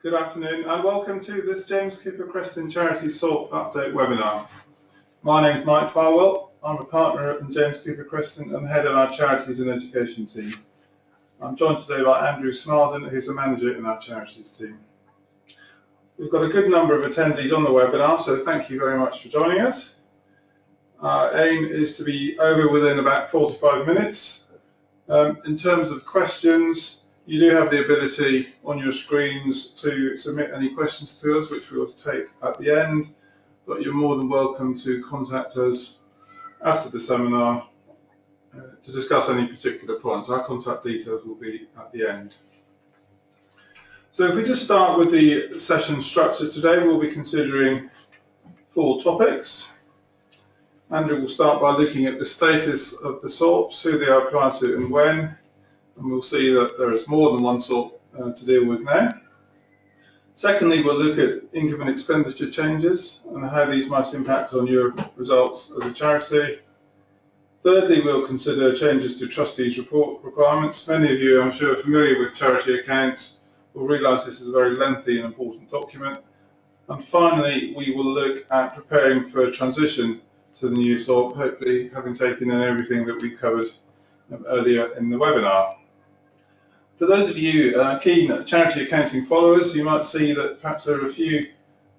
Good afternoon and welcome to this James Cooper Creston Charities SORP update webinar. My name is Mike Farwell. I'm a partner at James Cooper Creston and head of our Charities and Education team. I'm joined today by Andrew Snarden, who's a manager in our Charities team. We've got a good number of attendees on the webinar, so thank you very much for joining us. Our aim is to be over within about 45 minutes. In terms of questions, you do have the ability on your screens to submit any questions to us, which we will take at the end, but you're more than welcome to contact us after the seminar to discuss any particular points. Our contact details will be at the end. So if we just start with the session structure today, we'll be considering 4 topics. Andrew will start by looking at the status of the SORPs, who they are applied to and when. And we'll see that there is more than one SORP to deal with now. Secondly, we'll look at income and expenditure changes and how these might impact on your results as a charity. Thirdly, we'll consider changes to Trustees report requirements. Many of you, I'm sure, are familiar with charity accounts will realise this is a very lengthy and important document. And finally, we will look at preparing for a transition to the new SORP, hopefully having taken in everything that we covered earlier in the webinar. For those of you keen charity accounting followers, you might see that perhaps there are a few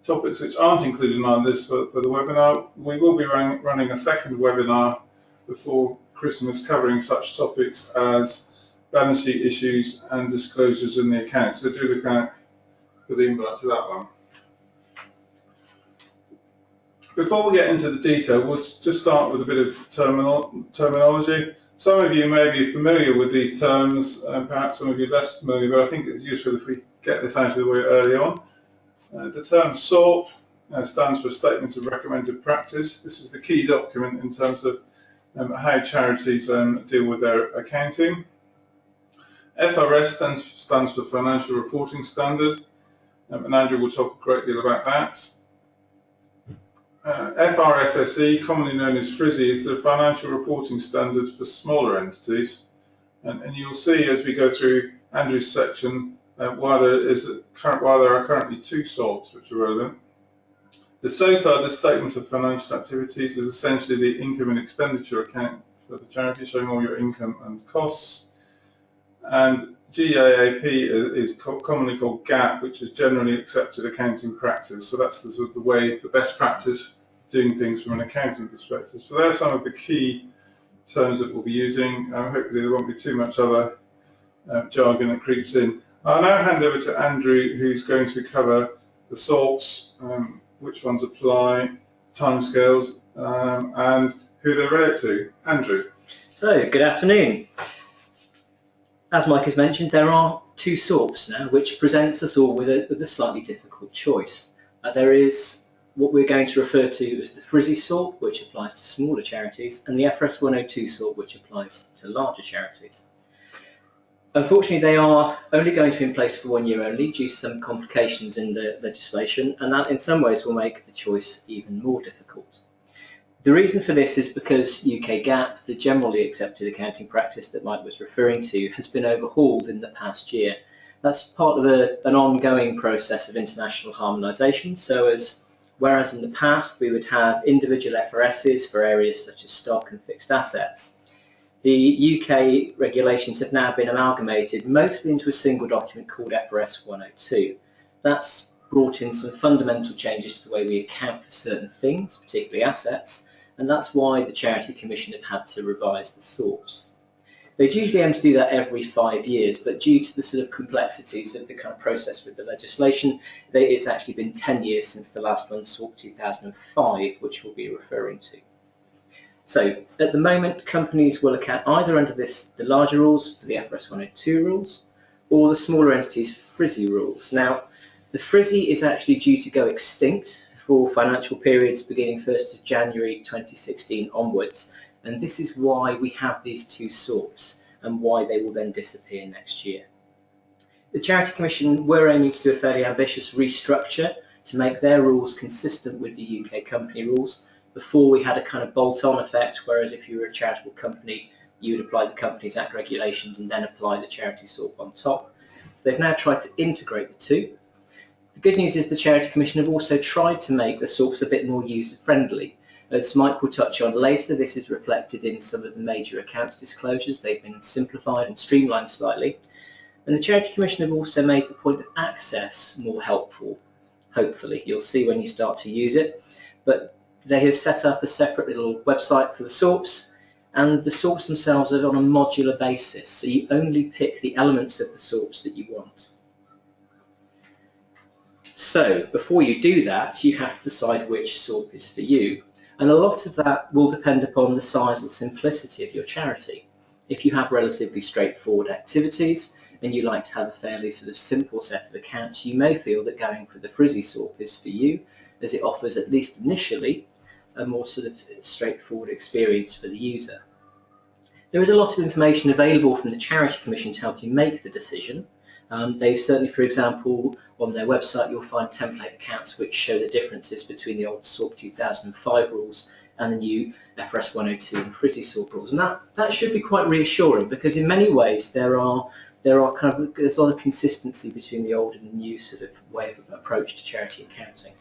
topics which aren't included on our list for the webinar. We will be running a second webinar before Christmas covering such topics as balance sheet issues and disclosures in the account. So do look out for the invite to that one. Before we get into the detail, we'll just start with a bit of terminology. Some of you may be familiar with these terms, and perhaps some of you less familiar, but I think it's useful if we get this out of the way early on. The term SORP stands for Statement of Recommended Practice. This is the key document in terms of how charities deal with their accounting. FRS stands for Financial Reporting Standard, and Andrew will talk a great deal about that. FRSSE, commonly known as FRISI, is the Financial Reporting Standard for smaller entities, and you'll see as we go through Andrew's section why there are currently 2 SORPs which are relevant. The SOFA, the Statement of Financial Activities, is essentially the income and expenditure account for the charity, showing all your income and costs. And GAAP is commonly called GAAP, which is generally accepted accounting practice. So that's the sort of the best practice doing things from an accounting perspective. So there are some of the key terms that we'll be using. Hopefully there won't be too much other jargon that creeps in. I'll now hand over to Andrew, who's going to cover the SORPs, which ones apply, timescales, and who they relate to. Andrew. So, good afternoon. As Mike has mentioned, there are 2 SORPs now, which presents us all with a slightly difficult choice. There is what we're going to refer to as the FRISI SORP, which applies to smaller charities, and the FRS 102 SORP, which applies to larger charities. Unfortunately, they are only going to be in place for 1 year only due to some complications in the legislation, and that in some ways will make the choice even more difficult. The reason for this is because UK GAAP, the generally accepted accounting practice that Mike was referring to, has been overhauled in the past year. That's part of an ongoing process of international harmonisation, so whereas in the past we would have individual FRSs for areas such as stock and fixed assets, the UK regulations have now been amalgamated mostly into a single document called FRS 102. That's brought in some fundamental changes to the way we account for certain things, particularly assets, and that's why the Charity Commission have had to revise the SORPs. They'd usually aim to do that every 5 years, but due to the sort of complexities of the kind of process with the legislation, it's actually been 10 years since the last one, SORP 2005, which we'll be referring to. So at the moment, companies will account either under the larger rules for the FRS 102 rules, or the smaller entities FRISI rules. Now, the FRISI is actually due to go extinct for financial periods beginning 1st of January 2016 onwards, and this is why we have these 2 SORPs and why they will then disappear next year. The Charity Commission were aiming to do a fairly ambitious restructure to make their rules consistent with the UK company rules. Before we had a kind of bolt-on effect, whereas if you were a charitable company, you would apply the Companies Act regulations and then apply the charity SORP on top. So they've now tried to integrate the 2. The good news is the Charity Commission have also tried to make the SORPs a bit more user-friendly. As Mike will touch on later, this is reflected in some of the major accounts disclosures. They've been simplified and streamlined slightly. And the Charity Commission have also made the point of access more helpful, hopefully. You'll see when you start to use it. But they have set up a separate little website for the SORPs, and the SORPs themselves are on a modular basis, so you only pick the elements of the SORPs that you want. So before you do that, you have to decide which SORP is for you. And a lot of that will depend upon the size or simplicity of your charity. If you have relatively straightforward activities and you like to have a fairly sort of simple set of accounts, you may feel that going for the Frizzy SORP is for you, as it offers, at least initially, a more sort of straightforward experience for the user. There is a lot of information available from the Charity Commission to help you make the decision. They certainly, for example, on their website you'll find template accounts which show the differences between the old SORP 2005 rules and the new FRS 102 and Frizzy SORP rules, and that should be quite reassuring, because in many ways there's a lot of consistency between the old and the new sort of way of approach to charity accounting.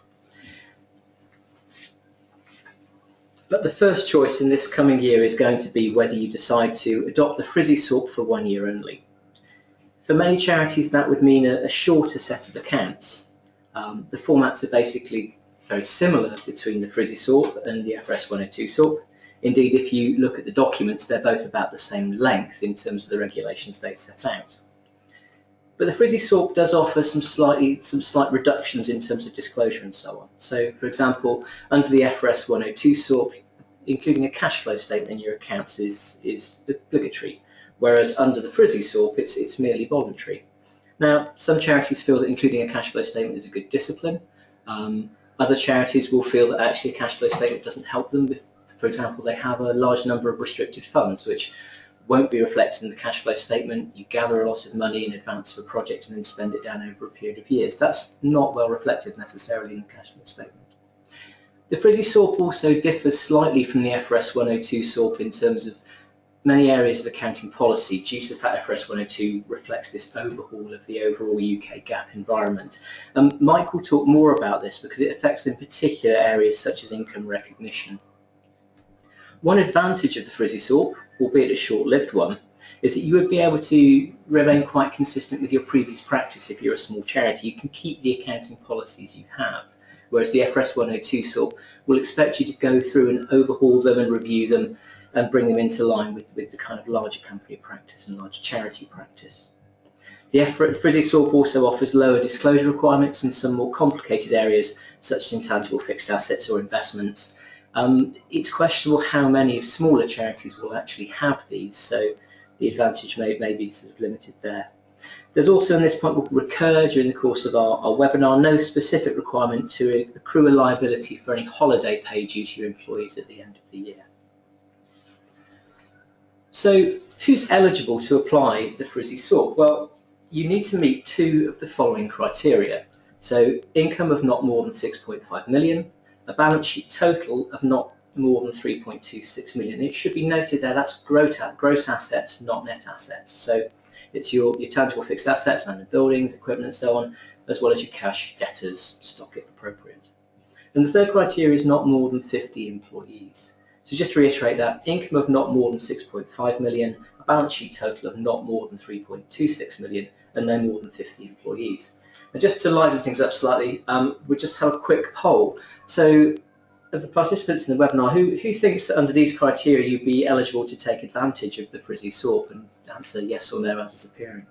But the first choice in this coming year is going to be whether you decide to adopt the Frizzy SORP for 1 year only. For many charities that would mean a shorter set of accounts. The formats are basically very similar between the Frizzy SORP and the FRS 102 SORP. Indeed, if you look at the documents, they're both about the same length in terms of the regulations they set out. But the Frizzy SORP does offer some slight reductions in terms of disclosure and so on. So, for example, under the FRS 102 SORP, including a cash flow statement in your accounts is obligatory, whereas under the Frizzy SORP, it's merely voluntary. Now, some charities feel that including a cash flow statement is a good discipline. Other charities will feel that actually a cash flow statement doesn't help them. For example, they have a large number of restricted funds, which won't be reflected in the cash flow statement. You gather a lot of money in advance for a project and then spend it down over a period of years. That's not well reflected necessarily in the cash flow statement. The Frizzy SORP also differs slightly from the FRS 102 SORP in terms of many areas of accounting policy, due to the fact FRS 102 reflects this overhaul of the overall UK GAAP environment. Mike will talk more about this because it affects in particular areas such as income recognition. One advantage of the Frizzy SORP, albeit a short-lived one, is that you would be able to remain quite consistent with your previous practice if you're a small charity. You can keep the accounting policies you have, whereas the FRS 102 SORP will expect you to go through and overhaul them and review them and bring them into line with the kind of larger company practice and larger charity practice. The Frizzy SORP also offers lower disclosure requirements in some more complicated areas, such as intangible fixed assets or investments. It's questionable how many of smaller charities will actually have these, so the advantage may be sort of limited there. There's also, in this point, will recur during the course of our webinar, no specific requirement to accrue a liability for any holiday pay due to your employees at the end of the year. So who's eligible to apply the Frizzy SORP? Well, you need to meet two of the following criteria. So income of not more than 6.5 million, a balance sheet total of not more than 3.26 million. It should be noted there that's gross assets, not net assets. So it's your tangible fixed assets, land and buildings, equipment and so on, as well as your cash, debtors, stock if appropriate. And the third criteria is not more than 50 employees. So just to reiterate that, income of not more than 6.5 million, a balance sheet total of not more than 3.26 million, and no more than 50 employees. And just to liven things up slightly, we'll just have a quick poll. So of the participants in the webinar, who thinks that under these criteria you'd be eligible to take advantage of the Frizzy SORP, and answer yes or no as it's appearing.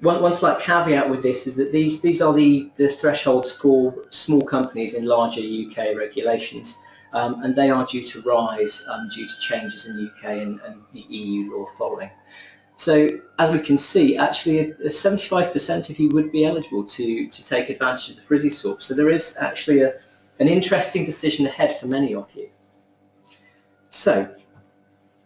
One slight caveat with this is that these are the thresholds for small companies in larger UK regulations. And they are due to rise due to changes in the UK and the EU law following. So as we can see, actually 75% of you would be eligible to take advantage of the Frizzy SORP. So there is actually an interesting decision ahead for many of you. So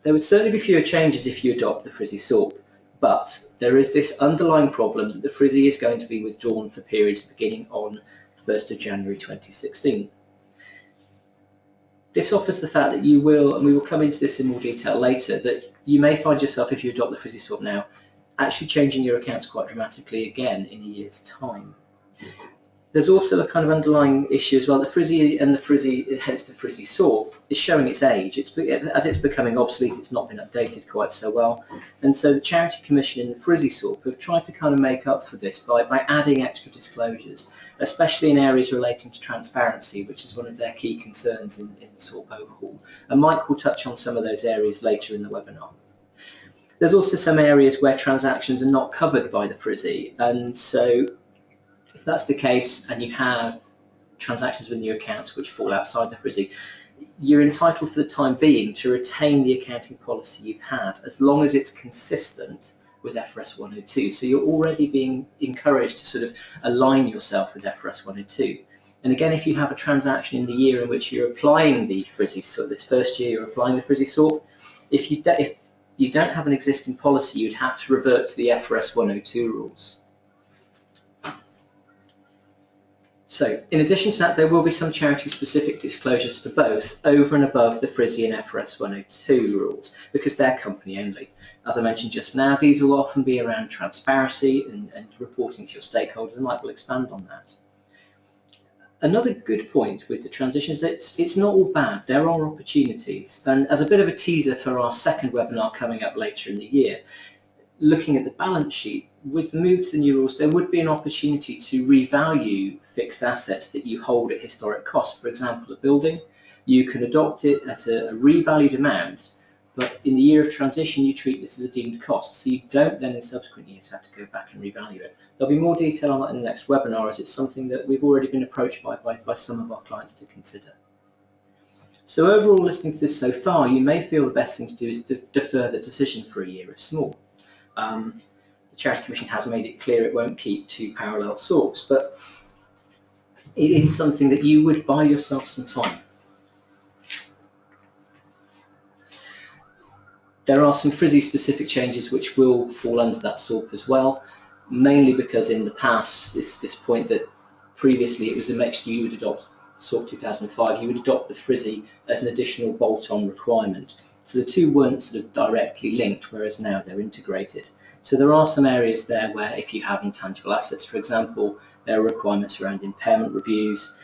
there would certainly be fewer changes if you adopt the Frizzy SORP, but there is this underlying problem that the Frizzy is going to be withdrawn for periods beginning on 1st of January 2016. This offers the fact that you will, and we will come into this in more detail later, that you may find yourself, if you adopt the Frizzy SORP now, actually changing your accounts quite dramatically again in a year's time. There's also a kind of underlying issue as well. The FRSI and the FRSI, hence the FRSI SORP, is showing its age. As it's becoming obsolete, it's not been updated quite so well. And so the Charity Commission and the FRSI SORP have tried to kind of make up for this by adding extra disclosures, especially in areas relating to transparency, which is one of their key concerns in the SORP overhaul. And Mike will touch on some of those areas later in the webinar. There's also some areas where transactions are not covered by the FRSI, and so if that's the case and you have transactions within your accounts which fall outside the FRSI, you're entitled for the time being to retain the accounting policy you've had as long as it's consistent with FRS 102. So you're already being encouraged to sort of align yourself with FRS 102. And again, if you have a transaction in the year in which you're applying the FRSI, so this first year you're applying the FRSI SORP, if you don't have an existing policy, you'd have to revert to the FRS 102 rules. So, in addition to that, there will be some charity-specific disclosures for both, over and above the FRSI and FRS 102 rules, because they're company only. As I mentioned just now, these will often be around transparency and reporting to your stakeholders, and Mike will expand on that. Another good point with the transition is that it's not all bad. There are opportunities, and as a bit of a teaser for our second webinar coming up later in the year, looking at the balance sheet, with the move to the new rules, there would be an opportunity to revalue fixed assets that you hold at historic cost. For example, a building, you can adopt it at a revalued amount, but in the year of transition, you treat this as a deemed cost, so you don't then in subsequent years have to go back and revalue it. There'll be more detail on that in the next webinar, as it's something that we've already been approached by some of our clients to consider. So overall, listening to this so far, you may feel the best thing to do is defer the decision for a year if small. The Charity Commission has made it clear it won't keep two parallel SORPs, but it is something that you would buy yourself some time. There are some FRSI-specific changes which will fall under that SORP as well, mainly because in the past, this point that previously it was a mixture, you would adopt SORP 2005, you would adopt the FRSI as an additional bolt-on requirement. So the two weren't sort of directly linked, whereas now they're integrated. So there are some areas there where if you have intangible assets, for example, there are requirements around impairment reviews,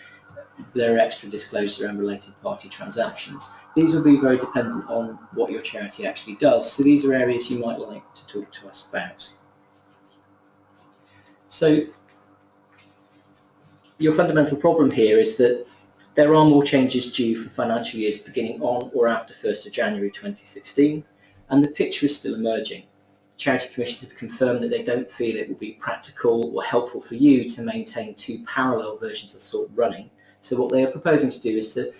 there are extra disclosures around related party transactions. These will be very dependent on what your charity actually does, so these are areas you might like to talk to us about. So your fundamental problem here is that there are more changes due for financial years beginning on or after 1st of January 2016, and the picture is still emerging. The Charity Commission have confirmed that they don't feel it will be practical or helpful for you to maintain two parallel versions of SORP running. So what they are proposing to do is to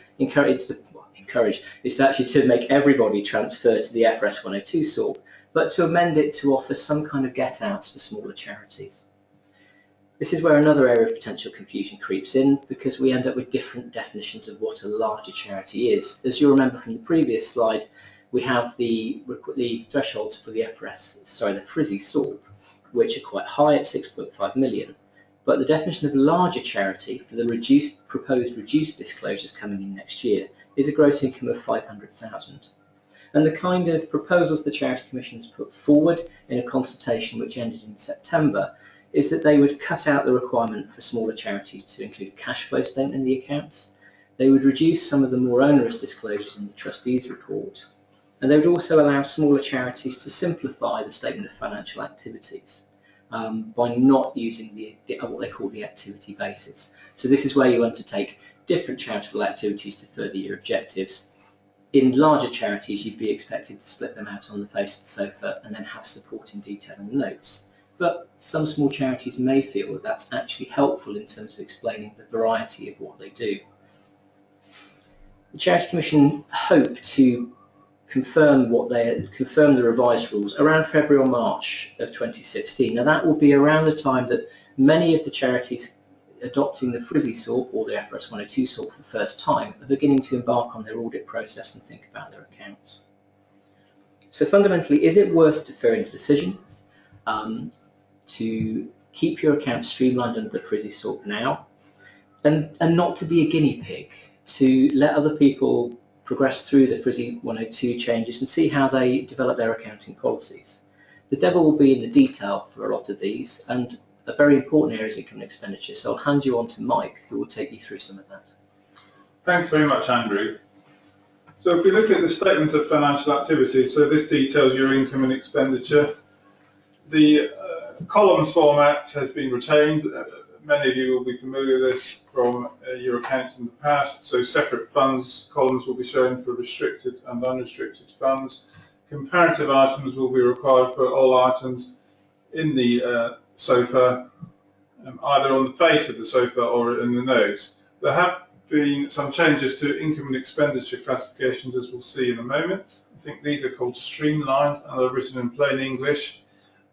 actually make everybody transfer to the FRS 102 SORP, but to amend it to offer some kind of get-outs for smaller charities. This is where another area of potential confusion creeps in, because we end up with different definitions of what a larger charity is. As you'll remember from the previous slide, we have the thresholds for the FRSI SORP, which are quite high at 6.5 million. But the definition of larger charity for the proposed reduced disclosures coming in next year is a gross income of 500,000. And the kind of proposals the Charity Commission has put forward in a consultation which ended in September is that they would cut out the requirement for smaller charities to include a cash flow statement in the accounts. They would reduce some of the more onerous disclosures in the Trustees report. And they would also allow smaller charities to simplify the statement of financial activities by not using what they call the activity basis. So this is where you undertake different charitable activities to further your objectives. In larger charities, you'd be expected to split them out on the face of the sofa and then have supporting detail in the notes. But some small charities may feel that that's actually helpful in terms of explaining the variety of what they do. The Charity Commission hope to confirm the revised rules around February or March of 2016. Now that will be around the time that many of the charities adopting the FRSI SORP or the FRS 102 SORP for the first time are beginning to embark on their audit process and think about their accounts. So fundamentally, is it worth deferring the decision to keep your accounts streamlined under the FRSI SORP now and not to be a guinea pig, to let other people progress through the FRSI 102 changes and see how they develop their accounting policies? The devil will be in the detail for a lot of these, and a very important area is income and expenditure. So I'll hand you on to Mike, who will take you through some of that. Thanks very much, Andrew. So if we look at the statement of financial activities, so this details your income and expenditure. The columns format has been retained. Many of you will be familiar with this from your accounts in the past. So separate funds columns will be shown for restricted and unrestricted funds. Comparative items will be required for all items in the SOFA, either on the face of the SOFA or in the notes. There have been some changes to income and expenditure classifications, as we'll see in a moment. I think these are called streamlined and are written in plain English.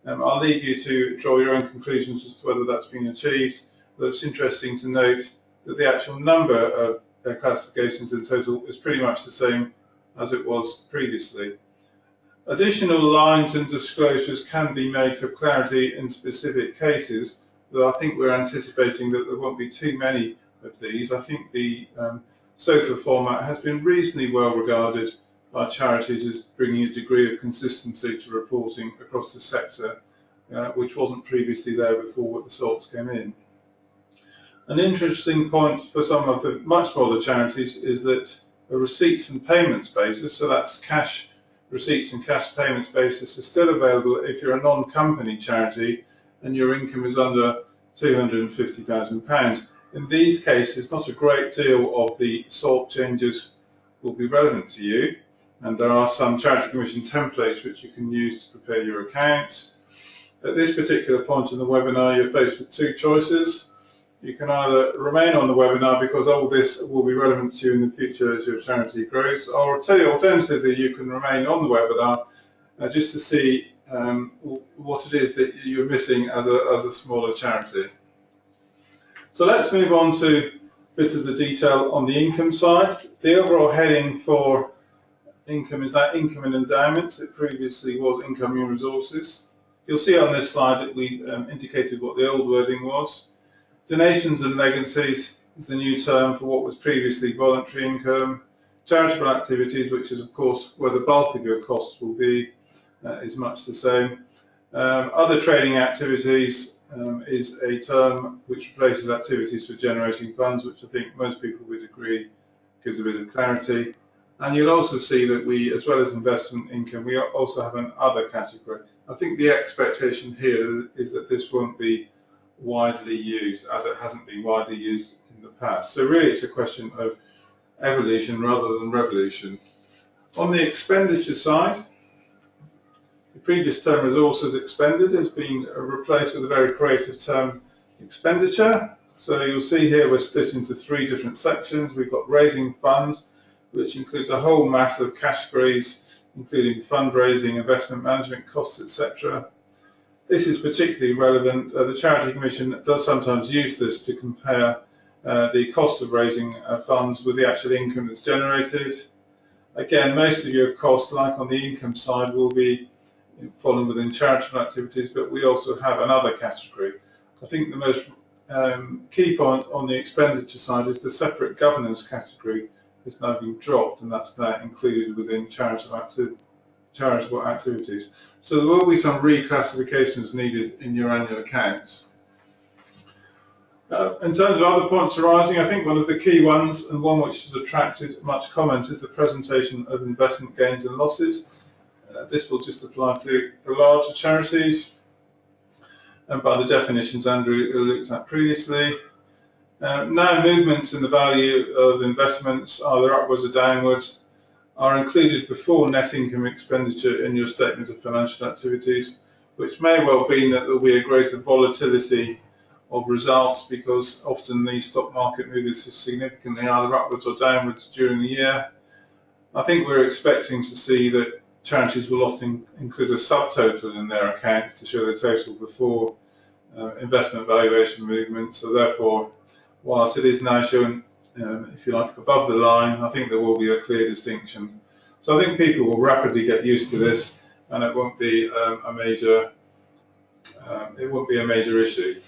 I'll leave you to draw your own conclusions as to whether that's been achieved, but it's interesting to note that the actual number of classifications in total is pretty much the same as it was previously. Additional lines and disclosures can be made for clarity in specific cases, though I think we're anticipating that there won't be too many of these. I think the SOFA format has been reasonably well regarded by charities as bringing a degree of consistency to reporting across the sector, which wasn't previously there before the SORPs came in. An interesting point for some of the much smaller charities is that a receipts and payments basis, so that's cash receipts and cash payments basis, is still available if you're a non-company charity and your income is under £250,000. In these cases, not a great deal of the SORP changes will be relevant to you, and there are some Charity Commission templates which you can use to prepare your accounts. At this particular point in the webinar, you're faced with two choices. You can either remain on the webinar because all this will be relevant to you in the future as your charity grows, or alternatively, you can remain on the webinar just to see what it is that you're missing as a smaller charity. So let's move on to a bit of the detail on the income side. The overall heading for income is that income and endowments. It previously was income and resources. You'll see on this slide that we indicated what the old wording was. Donations and legacies is the new term for what was previously voluntary income. Charitable activities, which is of course where the bulk of your costs will be, is much the same. Other trading activities is a term which replaces activities for generating funds, which I think most people would agree gives a bit of clarity. And you'll also see that we, as well as investment income, we also have an other category. I think the expectation here is that this won't be widely used, as it hasn't been widely used in the past. So really it's a question of evolution rather than revolution. On the expenditure side, the previous term resources expended has been replaced with a very creative term expenditure. So you'll see here we're split into three different sections. We've got raising funds, which includes a whole mass of categories, including fundraising, investment management costs, etc. This is particularly relevant. The Charity Commission does sometimes use this to compare the cost of raising funds with the actual income that's generated. Again, most of your costs, like on the income side, will be falling within charitable activities, but we also have another category. I think the most key point on the expenditure side is the separate governance category has now been dropped, and that's now included within charitable activities. So there will be some reclassifications needed in your annual accounts. In terms of other points arising, I think one of the key ones, and one which has attracted much comment, is the presentation of investment gains and losses. This will just apply to the larger charities, and by the definitions Andrew looked at previously. Now movements in the value of investments, either upwards or downwards, are included before net income expenditure in your statement of financial activities, which may well mean that there will be a greater volatility of results because often the stock market moves significantly either upwards or downwards during the year. I think we're expecting to see that charities will often include a subtotal in their accounts to show the total before investment valuation movement. So therefore, whilst it is now shown, if you like, above the line, I think there will be a clear distinction. So I think people will rapidly get used to this, and it won't be a major issue.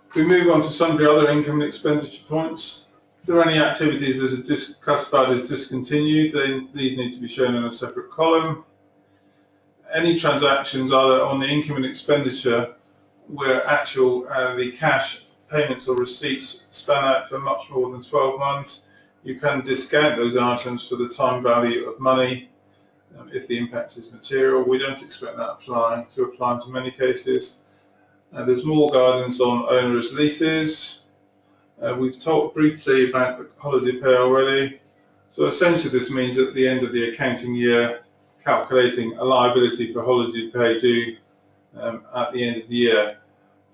If we move on to some of the other income and expenditure points, if there are any activities that are classified as discontinued, then these need to be shown in a separate column. any transactions either on the income and expenditure where the cash payments or receipts span out for much more than 12 months, you can discount those items for the time value of money if the impact is material. We don't expect that to apply to many cases. There's more guidance on onerous leases. We've talked briefly about the holiday pay already. So essentially this means at the end of the accounting year, calculating a liability for holiday pay due at the end of the year.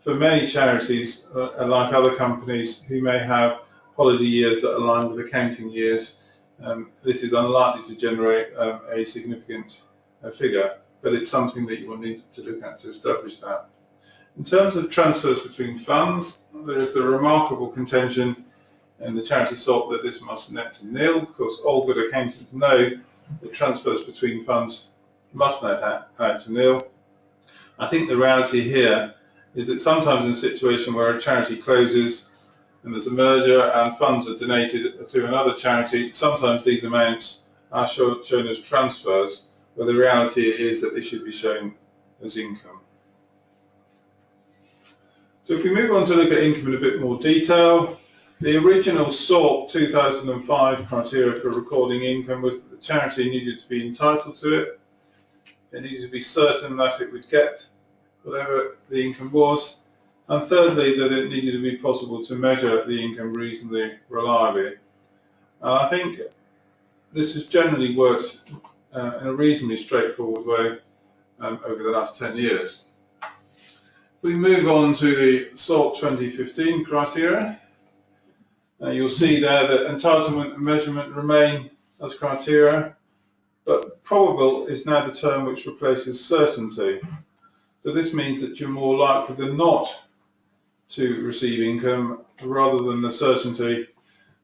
For many charities, like other companies who may have holiday years that align with accounting years, this is unlikely to generate a significant figure, but it's something that you will need to look at to establish that. In terms of transfers between funds, there is the remarkable contention in the charity SORP that this must net to nil. Of course, all good accountants know that transfers between funds must net out to nil. I think the reality here is that sometimes in a situation where a charity closes and there's a merger and funds are donated to another charity, sometimes these amounts are shown as transfers, where the reality is that they should be shown as income. So if we move on to look at income in a bit more detail, the original SORP 2005 criteria for recording income was that the charity needed to be entitled to it. It needed to be certain that it would get whatever the income was. And thirdly, that it needed to be possible to measure the income reasonably reliably. I think this has generally worked in a reasonably straightforward way over the last 10 years. We move on to the SORP 2015 criteria. You'll see there that entitlement and measurement remain as criteria, but probable is now the term which replaces certainty. So this means that you're more likely than not to receive income rather than the certainty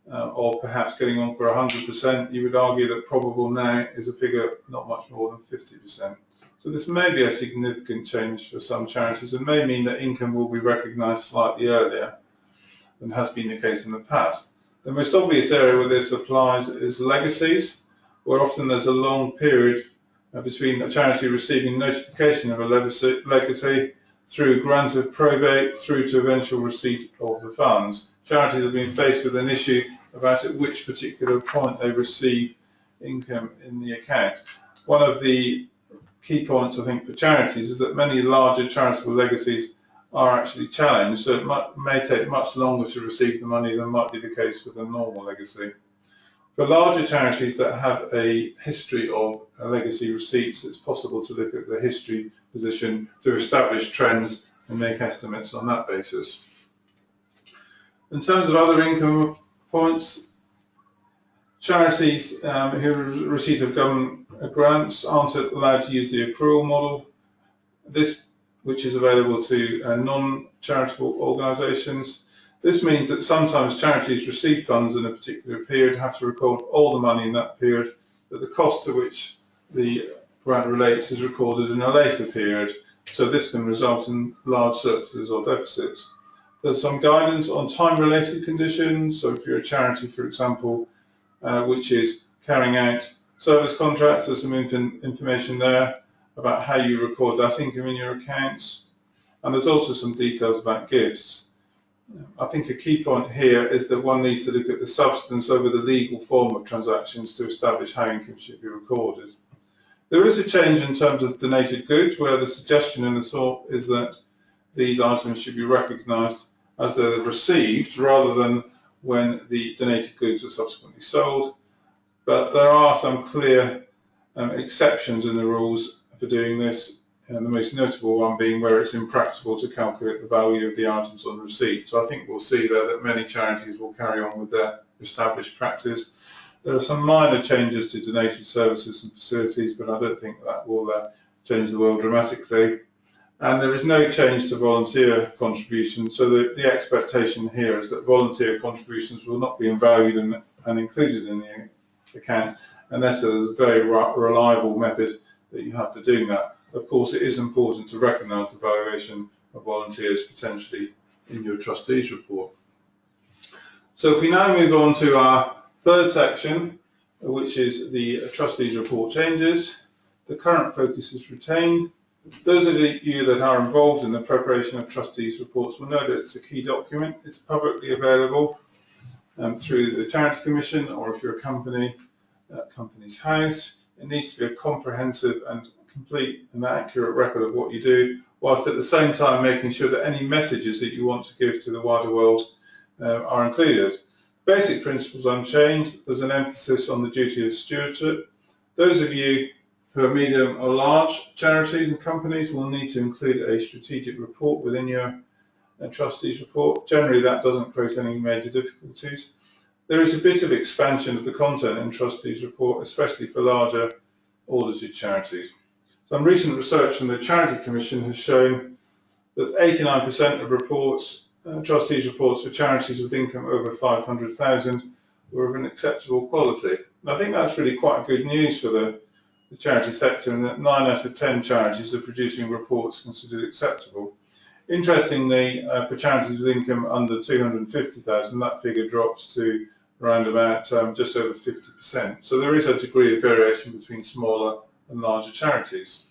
of perhaps getting on for 100%. You would argue that probable now is a figure not much more than 50%. So this may be a significant change for some charities and may mean that income will be recognised slightly earlier than has been the case in the past. The most obvious area where this applies is legacies, where often there's a long period between a charity receiving notification of a legacy through grant of probate through to eventual receipt of the funds. Charities have been faced with an issue about at which particular point they receive income in the account. One of the key points, I think, for charities is that many larger charitable legacies are actually challenged, so it may take much longer to receive the money than might be the case with a normal legacy. For larger charities that have a history of legacy receipts, it's possible to look at the history position to establish trends and make estimates on that basis. In terms of other income points, charities who receive of government grants aren't allowed to use the accrual model, which is available to non-charitable organisations. This means that sometimes charities receive funds in a particular period, have to record all the money in that period, but the cost to which the grant relates is recorded in a later period, so this can result in large surpluses or deficits. There's some guidance on time-related conditions, so if you're a charity, for example, which is carrying out service contracts, there's some information there about how you record that income in your accounts, and there's also some details about gifts. I think a key point here is that one needs to look at the substance over the legal form of transactions to establish how income should be recorded. There is a change in terms of donated goods, where the suggestion in the SORP is that these items should be recognised as they're received rather than when the donated goods are subsequently sold. But there are some clear exceptions in the rules for doing this, and the most notable one being where it's impractical to calculate the value of the items on receipt. So I think we'll see there that many charities will carry on with their established practice. There are some minor changes to donated services and facilities, but I don't think that will change the world dramatically. And there is no change to volunteer contributions, so the expectation here is that volunteer contributions will not be valued and included in the account unless there's a very reliable method that you have for doing that. Of course, it is important to recognise the valuation of volunteers potentially in your trustees report. So if we now move on to our third section, which is the trustees report changes. The current focus is retained. Those of you that are involved in the preparation of trustees' reports will know that it's a key document. It's publicly available through the Charity Commission, or if you're a company, Companies House. It needs to be a comprehensive and complete and accurate record of what you do, whilst at the same time making sure that any messages that you want to give to the wider world are included. Basic principles unchanged. There's an emphasis on the duty of stewardship. Those of you who are medium or large charities and companies will need to include a strategic report within your trustees report. Generally, that doesn't create any major difficulties. There is a bit of expansion of the content in trustees report, especially for larger audited charities. Some recent research from the Charity Commission has shown that 89% of reports, trustees reports for charities with income over 500,000 were of an acceptable quality. And I think that's really quite good news for the charity sector, and that 9 out of 10 charities are producing reports considered acceptable. Interestingly, for charities with income under 250,000, that figure drops to around about just over 50%. So there is a degree of variation between smaller and larger charities.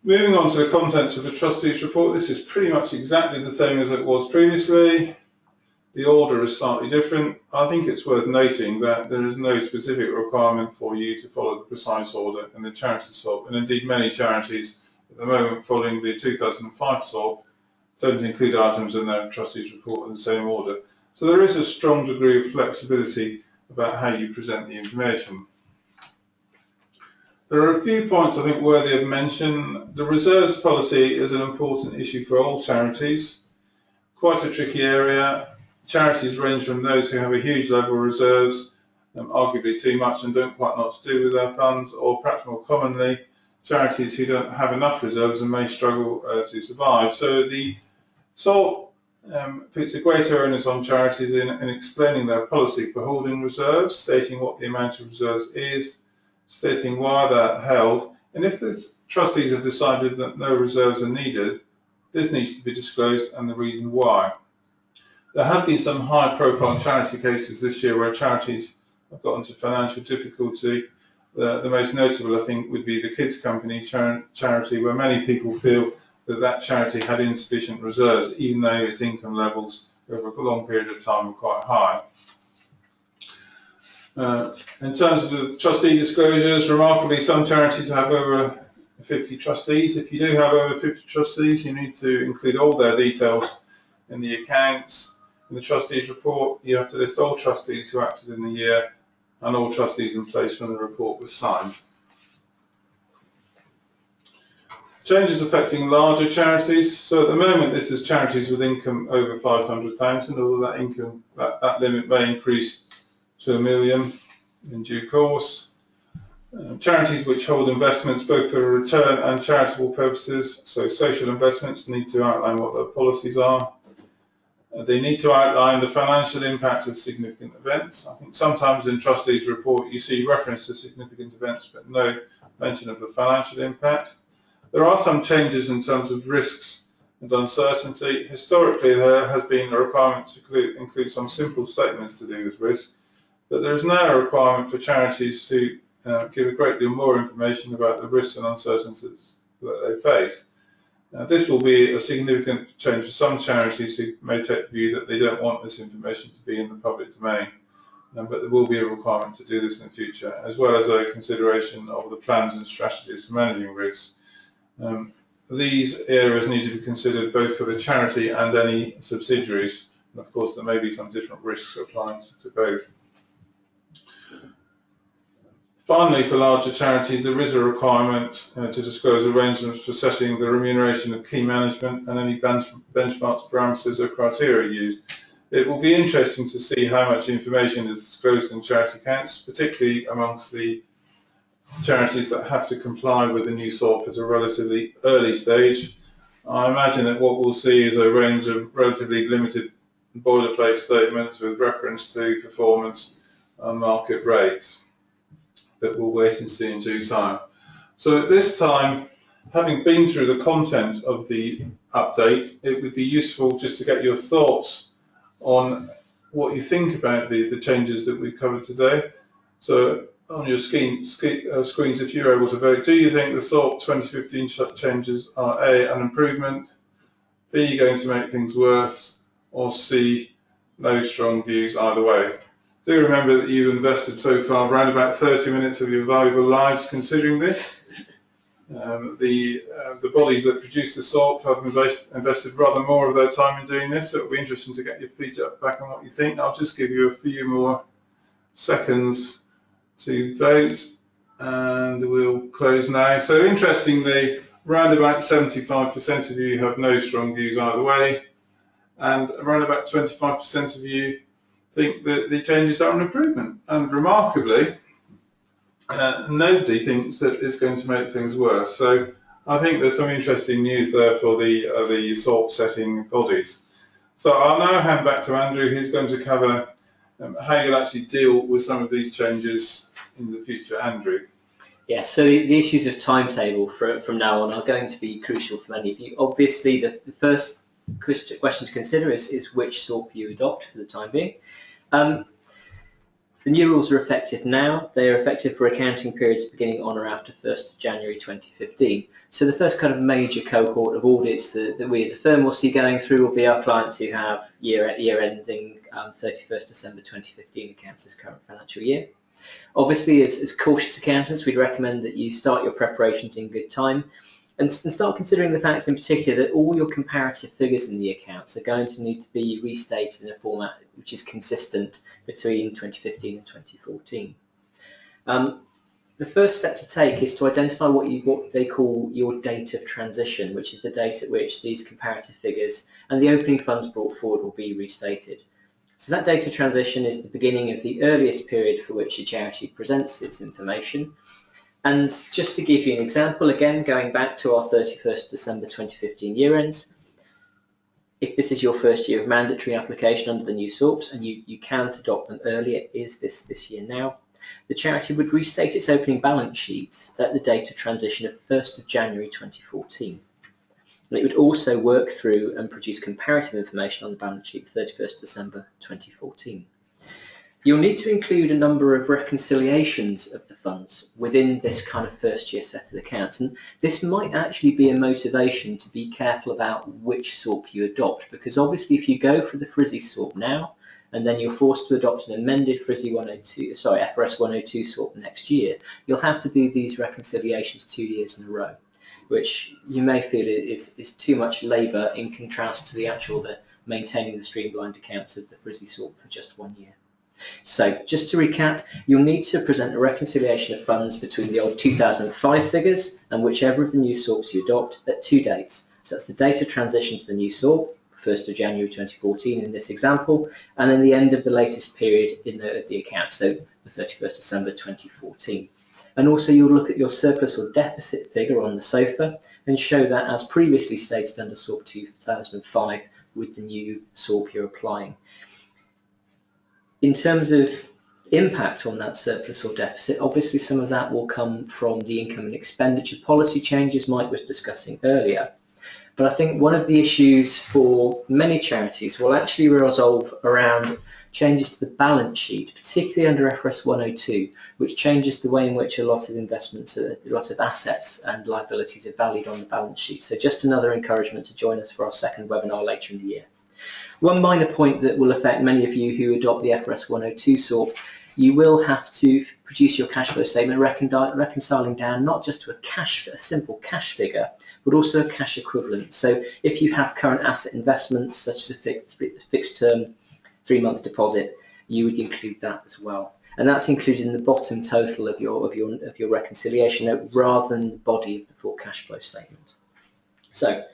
Moving on to the contents of the trustees report, this is pretty much exactly the same as it was previously. The order is slightly different. I think it's worth noting that there is no specific requirement for you to follow the precise order in the charity SORP, and indeed many charities at the moment following the 2005 SORP don't include items in their trustees report in the same order. So there is a strong degree of flexibility about how you present the information. There are a few points I think worthy of mention. The reserves policy is an important issue for all charities. Quite a tricky area. Charities range from those who have a huge level of reserves, arguably too much and don't quite know what to do with their funds, or perhaps more commonly, charities who don't have enough reserves and may struggle to survive. So the SORP puts a greater onus on charities in explaining their policy for holding reserves, stating what the amount of reserves is, stating why they're held, and if the trustees have decided that no reserves are needed, this needs to be disclosed and the reason why. There have been some high-profile charity cases this year where charities have got into financial difficulty. The most notable, I think, would be the Kids Company charity, where many people feel that that charity had insufficient reserves, even though its income levels over a long period of time were quite high. In terms of the trustee disclosures, remarkably, some charities have over 50 trustees. If you do have over 50 trustees, you need to include all their details in the accounts. In the trustees report, you have to list all trustees who acted in the year and all trustees in place when the report was signed. Changes affecting larger charities. So at the moment, this is charities with income over 500,000, although that limit may increase to $1 million in due course. Charities which hold investments both for return and charitable purposes, so social investments, need to outline what their policies are. They need to outline the financial impact of significant events. I think sometimes in trustees' report you see reference to significant events but no mention of the financial impact. There are some changes in terms of risks and uncertainty. Historically, there has been a requirement to include some simple statements to do with risk, but there is now a requirement for charities to give a great deal more information about the risks and uncertainties that they face. This will be a significant change for some charities who may take the view that they don't want this information to be in the public domain, but there will be a requirement to do this in the future, as well as a consideration of the plans and strategies for managing risks. These areas need to be considered both for the charity and any subsidiaries, and of course there may be some different risks applying to both. Finally, for larger charities, there is a requirement to disclose arrangements for setting the remuneration of key management and any benchmarks, parameters or criteria used. It will be interesting to see how much information is disclosed in charity accounts, particularly amongst the charities that have to comply with the new SORP at a relatively early stage. I imagine that what we'll see is a range of relatively limited boilerplate statements with reference to performance and market rates. But we'll wait and see in due time. So at this time, having been through the content of the update, it would be useful just to get your thoughts on what you think about the changes that we've covered today. So on your screens if you're able to vote. Do you think the SORP 2015 changes are A, an improvement, B, going to make things worse, or C, no strong views either way? Do remember that you've invested so far around about 30 minutes of your valuable lives considering this. The bodies that produce the SORP have invested rather more of their time in doing this, so it'll be interesting to get your feet up back on what you think. I'll just give you a few more seconds to vote, and we'll close now. So interestingly, around about 75% of you have no strong views either way, and around about 25% of you think that the changes are an improvement. And remarkably, nobody thinks that it's going to make things worse. So I think there's some interesting news there for the SORP setting bodies. So I'll now hand back to Andrew, who's going to cover how you'll actually deal with some of these changes in the future. Andrew. Yes, so the issues of timetable from now on are going to be crucial for many of you. Obviously, the first question to consider is which SORP you adopt for the time being. The new rules are effective now. They are effective for accounting periods beginning on or after 1st of January 2015. So the first kind of major cohort of audits that we as a firm will see going through will be our clients who have year ending 31st December 2015 accounts this current financial year. Obviously, as cautious accountants, we'd recommend that you start your preparations in good time and start considering the fact in particular that all your comparative figures in the accounts are going to need to be restated in a format which is consistent between 2015 and 2014. The first step to take is to identify what they call your date of transition, which is the date at which these comparative figures and the opening funds brought forward will be restated. So that date of transition is the beginning of the earliest period for which a charity presents its information. And just to give you an example, again, going back to our 31st December 2015 year ends, if this is your first year of mandatory application under the new SORPs and you can't adopt them early, it is this year now, the charity would restate its opening balance sheets at the date of transition of 1st of January 2014. And it would also work through and produce comparative information on the balance sheet for 31st December 2014. You'll need to include a number of reconciliations of the funds within this kind of first year set of accounts, and this might actually be a motivation to be careful about which SORP you adopt, because obviously if you go for the frizzy SORP now and then you're forced to adopt an amended FRS 102 SORP next year, you'll have to do these reconciliations 2 years in a row, which you may feel is too much labour in contrast to the maintaining the streamlined accounts of the frizzy SORP for just 1 year. So just to recap, you'll need to present a reconciliation of funds between the old 2005 figures and whichever of the new SORPs you adopt at 2 dates. So that's the date of transition to the new SORP, 1st of January 2014 in this example, and then the end of the latest period in the account, so the 31st December 2014. And also you'll look at your surplus or deficit figure on the SOFA and show that as previously stated under SORP 2005 with the new SORP you're applying. In terms of impact on that surplus or deficit, obviously some of that will come from the income and expenditure policy changes Mike was discussing earlier. But I think one of the issues for many charities will actually resolve around changes to the balance sheet, particularly under FRS 102, which changes the way in which a lot of investments, a lot of assets and liabilities are valued on the balance sheet. So just another encouragement to join us for our second webinar later in the year. One minor point that will affect many of you who adopt the FRS 102 SORP, you will have to produce your cash flow statement reconciling down not just to a simple cash figure, but also a cash equivalent. So if you have current asset investments such as a fixed term 3-month deposit, you would include that as well. And that's included in the bottom total of your reconciliation note rather than the body of the full cash flow statement. So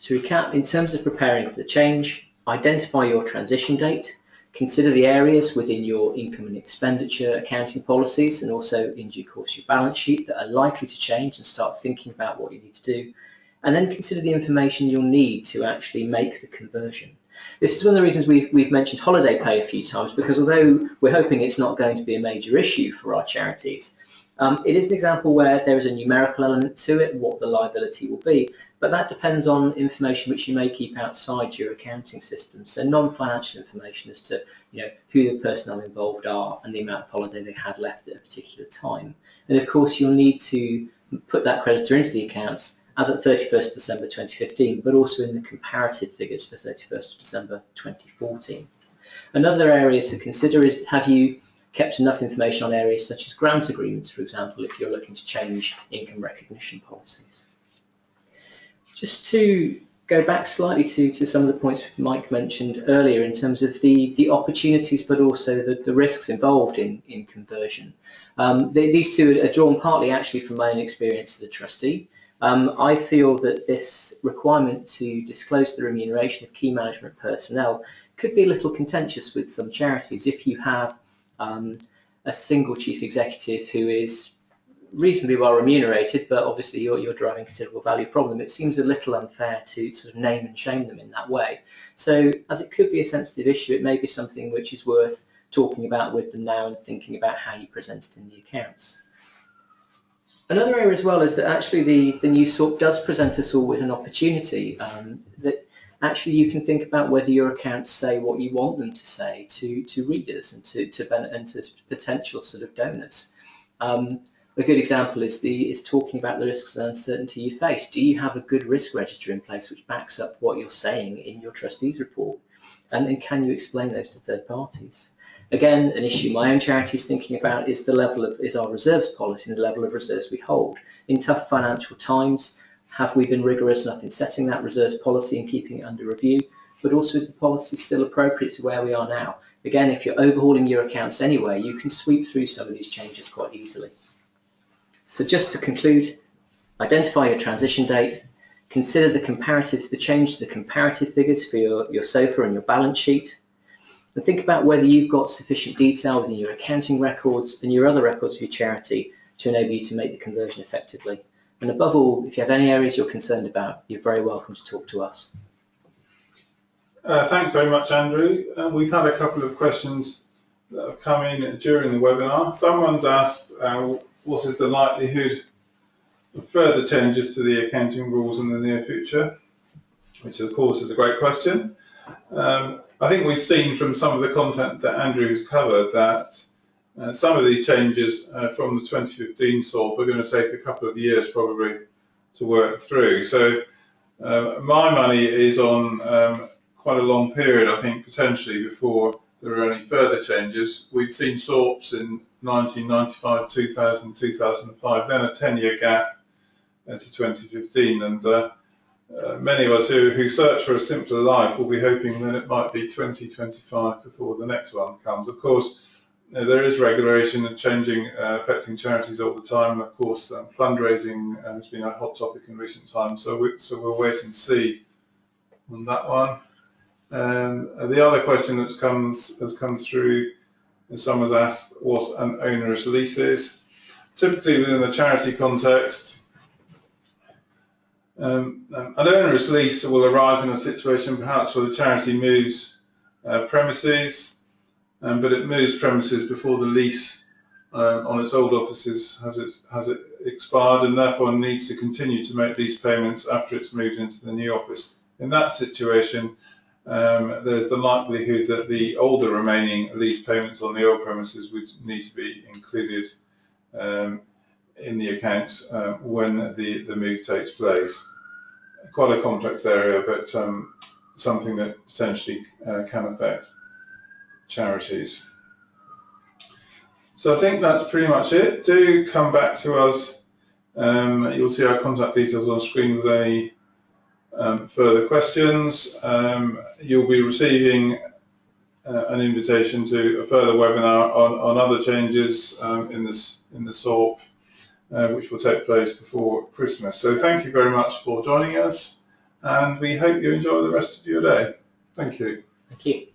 to recap, in terms of preparing for the change, identify your transition date, consider the areas within your income and expenditure accounting policies and also in due course your balance sheet that are likely to change and start thinking about what you need to do, and then consider the information you'll need to actually make the conversion. This is one of the reasons we've mentioned holiday pay a few times, because although we're hoping it's not going to be a major issue for our charities, It is an example where there is a numerical element to it, what the liability will be, but that depends on information which you may keep outside your accounting system. So non-financial information as to who the personnel involved are and the amount of holiday they had left at a particular time. And of course you'll need to put that creditor into the accounts as at 31st December 2015, but also in the comparative figures for 31st December 2014. Another area to consider is, have you kept enough information on areas such as grant agreements, for example, if you're looking to change income recognition policies. Just to go back slightly to some of the points Mike mentioned earlier in terms of the opportunities but also the risks involved in conversion. These two are drawn partly actually from my own experience as a trustee. I feel that this requirement to disclose the remuneration of key management personnel could be a little contentious with some charities. If you have a single chief executive who is reasonably well remunerated, but obviously you're driving considerable value from them, it seems a little unfair to sort of name and shame them in that way. So as it could be a sensitive issue, it may be something which is worth talking about with them now and thinking about how you present it in the accounts. Another area as well is that actually the new SORP does present us all with an opportunity that actually you can think about whether your accounts say what you want them to say to readers and to potential sort of donors. A good example is talking about the risks and uncertainty you face. Do you have a good risk register in place which backs up what you're saying in your trustees report? And can you explain those to third parties? Again, an issue my own charity is thinking about is our reserves policy and the level of reserves we hold. In tough financial times, have we been rigorous enough in setting that reserves policy and keeping it under review? But also, is the policy still appropriate to where we are now? Again, if you're overhauling your accounts anyway, you can sweep through some of these changes quite easily. So just to conclude, identify your transition date, consider the change to the comparative figures for your SOPA and your balance sheet, and think about whether you've got sufficient detail within your accounting records and your other records of your charity to enable you to make the conversion effectively. And above all, if you have any areas you're concerned about, you're very welcome to talk to us. Thanks very much, Andrew. We've had a couple of questions that have come in during the webinar. Someone's asked, what is the likelihood of further changes to the accounting rules in the near future? Which, of course, is a great question. I think we've seen from some of the content that Andrew has covered that some of these changes from the 2015 SORP are going to take a couple of years probably to work through. So my money is on quite a long period, I think, potentially before there are any further changes. We've seen SORPs in 1995, 2000, 2005, then a 10-year gap to 2015, and many of us who search for a simpler life will be hoping that it might be 2025 before the next one comes. Of course, there is regulation and changing affecting charities all the time, and of course fundraising has been a hot topic in recent times, so we'll wait and see on that one. The other question has come through, someone's asked what an onerous lease is. Typically within the charity context, an onerous lease will arise in a situation perhaps where the charity moves premises, but it moves premises before the lease on its old offices has it expired, and therefore needs to continue to make lease payments after it's moved into the new office. In that situation, there's the likelihood that the older remaining lease payments on the old premises would need to be included in the accounts when the move takes place. Quite a complex area, but something that potentially can affect charities. So I think that's pretty much it. Do come back to us. You'll see our contact details on screen with any further questions. You'll be receiving an invitation to a further webinar on other changes in the SORP, which will take place before Christmas. So thank you very much for joining us, and we hope you enjoy the rest of your day. Thank you. Thank you.